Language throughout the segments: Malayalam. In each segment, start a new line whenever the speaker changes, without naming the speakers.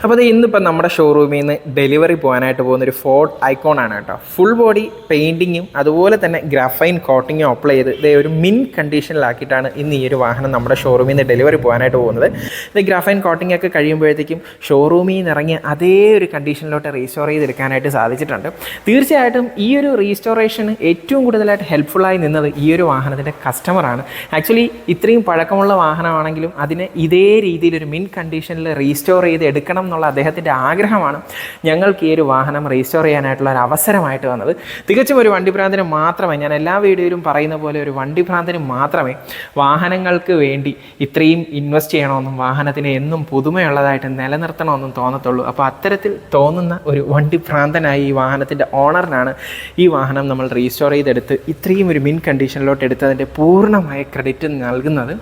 അപ്പോൾ അത് ഇന്നിപ്പോൾ നമ്മുടെ ഷോറൂമിൽ നിന്ന് ഡെലിവറി പോകാനായിട്ട് പോകുന്നൊരു ഫോർഡ് ഐക്കോൺ ആണ് കേട്ടോ. ഫുൾ ബോഡി പെയിൻറ്റിങ്ങും അതുപോലെ തന്നെ ഗ്രാഫൈൻ കോട്ടിങ്ങും അപ്ലൈ ചെയ്ത് ഇതേ ഒരു മിൻ കണ്ടീഷനിലാക്കിയിട്ടാണ് ഇന്ന് ഈ ഒരു വാഹനം നമ്മുടെ ഷോറൂമിൽ നിന്ന് ഡെലിവറി പോകാനായിട്ട് പോകുന്നത്. ഇത് ഗ്രാഫൈൻ കോട്ടിംഗ് ഒക്കെ കഴിയുമ്പോഴത്തേക്കും ഷോറൂമിൽ നിന്ന് ഇറങ്ങി അതേ ഒരു കണ്ടീഷനിലോട്ട് റീസ്റ്റോർ ചെയ്തെടുക്കാനായിട്ട് സാധിച്ചിട്ടുണ്ട്. തീർച്ചയായിട്ടും ഈ ഒരു റീസ്റ്റോറേഷന് ഏറ്റവും കൂടുതലായിട്ട് ഹെൽപ്ഫുള്ളായി നിന്നത് ഈ ഒരു വാഹനത്തിൻ്റെ കസ്റ്റമറാണ്. ആക്ച്വലി ഇത്രയും പഴക്കമുള്ള വാഹനമാണെങ്കിലും അതിനെ ഇതേ രീതിയിലൊരു മിൻ കണ്ടീഷനിൽ റീസ്റ്റോർ ചെയ്ത് എടുക്കണം എന്നുള്ള അദ്ദേഹത്തിൻ്റെ ആഗ്രഹമാണ് ഞങ്ങൾക്ക് ഈ ഒരു വാഹനം റീസ്റ്റോർ ചെയ്യാനായിട്ടുള്ള ഒരു അവസരമായിട്ട് വന്നത്. തികച്ചും ഒരു വണ്ടിഭ്രാന്തന് മാത്രമേ, ഞാൻ എല്ലാ വീഡിയോയിലും പറയുന്ന പോലെ ഒരു വണ്ടിഭ്രാന്തന് മാത്രമേ വാഹനങ്ങൾക്ക് വേണ്ടി ഇത്രയും ഇൻവെസ്റ്റ് ചെയ്യണമെന്നും വാഹനത്തിന് എന്നും പുതുമയുള്ളതായിട്ട് നിലനിർത്തണമെന്നും തോന്നത്തുള്ളൂ. അപ്പോൾ അത്തരത്തിൽ തോന്നുന്ന ഒരു വണ്ടിഭ്രാന്തനായി ഈ വാഹനത്തിൻ്റെ ഓണറിനാണ് ഈ വാഹനം നമ്മൾ റീസ്റ്റോർ ചെയ്തെടുത്ത് ഇത്രയും ഒരു മിൻ കണ്ടീഷനിലോട്ട് എടുത്തതിൻ്റെ പൂർണ്ണമായ ക്രെഡിറ്റ് നൽകുന്നത്.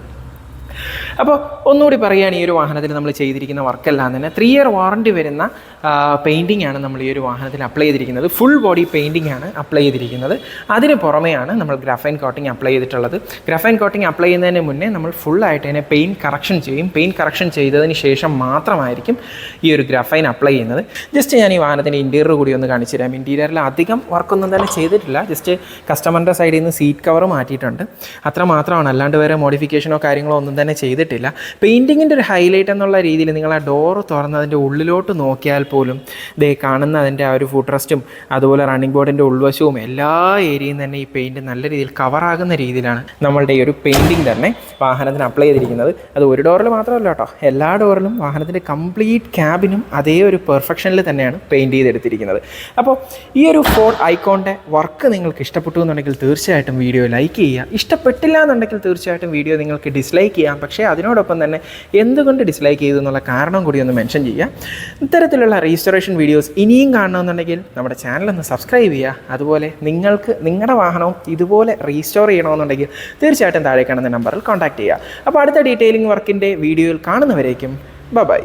അപ്പോൾ ഒന്നുകൂടി പറയുകയാണ്, ഈ ഒരു വാഹനത്തിൽ നമ്മൾ ചെയ്തിരിക്കുന്ന വർക്കെല്ലാം തന്നെ 3 ഇയർ വാറണ്ടി വരുന്ന പെയിൻറ്റിംഗ് ആണ് നമ്മൾ ഈ ഒരു വാഹനത്തിൽ അപ്ലൈ ചെയ്തിരിക്കുന്നത്. ഫുൾ ബോഡി പെയിൻറ്റിംഗ് ആണ് അപ്ലൈ ചെയ്തിരിക്കുന്നത്. അതിന് പുറമെയാണ് നമ്മൾ ഗ്രാഫൈൻ കോട്ടിംഗ് അപ്ലൈ ചെയ്തിട്ടുള്ളത്. ഗ്രാഫൈൻ കോട്ടിംഗ് അപ്ലൈ ചെയ്യുന്നതിന് മുന്നേ നമ്മൾ ഫുള്ളായിട്ട് തന്നെ പെയിൻറ്റ് കറക്ഷൻ ചെയ്യും. പെയിൻറ്റ് കറക്ഷൻ ചെയ്തതിന് ശേഷം മാത്രമായിരിക്കും ഈ ഒരു ഗ്രാഫൈൻ അപ്ലൈ ചെയ്യുന്നത്. ജസ്റ്റ് ഞാൻ ഈ വാഹനത്തിൻ്റെ ഇൻറ്റീരിയർ കൂടി ഒന്ന് കാണിച്ചു തരാം. ഇൻറ്റീരിയറിൽ അധികം വർക്കൊന്നും തന്നെ ചെയ്തിട്ടില്ല. ജസ്റ്റ് കസ്റ്റമറിൻ്റെ സൈഡിൽ നിന്ന് സീറ്റ് കവർ മാറ്റിയിട്ടുണ്ട്, അത്ര മാത്രമാണ്. അല്ലാണ്ട് വേറെ മോഡിഫിക്കേഷനോ കാര്യങ്ങളോ ഒന്നും തന്നെ ചെയ്തിട്ടില്ല. പെയിൻറ്റിങ്ങിൻ്റെ ഒരു ഹൈലൈറ്റ് എന്നുള്ള രീതിയിൽ നിങ്ങൾ ആ ഡോറ് തുറന്നതിൻ്റെ ഉള്ളിലോട്ട് നോക്കിയാൽ പോലും ദേ കാണുന്ന അതിൻ്റെ ആ ഒരു ഫുഡ് റെസ്റ്റും അതുപോലെ റണ്ണിംഗ് ബോർഡിൻ്റെ ഉൾവശവും എല്ലാ ഏരിയയും തന്നെ ഈ പെയിൻറ്റ് നല്ല രീതിയിൽ കവറാകുന്ന രീതിയിലാണ് നമ്മളുടെ ഈ ഒരു പെയിൻറ്റിങ് തന്നെ വാഹനത്തിന് അപ്ലൈ ചെയ്തിരിക്കുന്നത്. അത് ഒരു ഡോറിൽ മാത്രമല്ല കേട്ടോ, എല്ലാ ഡോറിലും വാഹനത്തിൻ്റെ കംപ്ലീറ്റ് ക്യാബിനും അതേ ഒരു പെർഫെക്ഷനിൽ തന്നെയാണ് പെയിൻറ്റ് ചെയ്തെടുത്തിരിക്കുന്നത്. അപ്പോൾ ഈ ഒരു ഫോർഡ് ഐക്കോണിൻ്റെ വർക്ക് നിങ്ങൾക്ക് ഇഷ്ടപ്പെട്ടു എന്നുണ്ടെങ്കിൽ തീർച്ചയായിട്ടും വീഡിയോ ലൈക്ക് ചെയ്യുക. ഇഷ്ടപ്പെട്ടില്ല എന്നുണ്ടെങ്കിൽ തീർച്ചയായിട്ടും വീഡിയോ നിങ്ങൾക്ക് ഡിസ്ലൈക്ക് ചെയ്യാം. പക്ഷേ അതിനോടൊപ്പം തന്നെ എന്തുകൊണ്ട് ഡിസ്ലൈക്ക് ചെയ്തു എന്നുള്ള കാരണം കൂടി ഒന്ന് മെൻഷൻ ചെയ്യുക. ഇത്തരത്തിലുള്ള റീസ്റ്റോറേഷൻ വീഡിയോസ് ഇനിയും കാണണമെന്നുണ്ടെങ്കിൽ നമ്മുടെ ചാനലൊന്ന് സബ്സ്ക്രൈബ് ചെയ്യുക. അതുപോലെ നിങ്ങൾക്ക് നിങ്ങളുടെ വാഹനവും ഇതുപോലെ റീസ്റ്റോർ ചെയ്യണമെന്നുണ്ടെങ്കിൽ തീർച്ചയായിട്ടും താഴെ കാണുന്ന നമ്പറിൽ കോൺടാക്റ്റ് ചെയ്യുക. അപ്പോൾ അടുത്ത ഡീറ്റെയിലിംഗ് വർക്കിൻ്റെ വീഡിയോയിൽ കാണുന്നവരേക്കും ബൈ.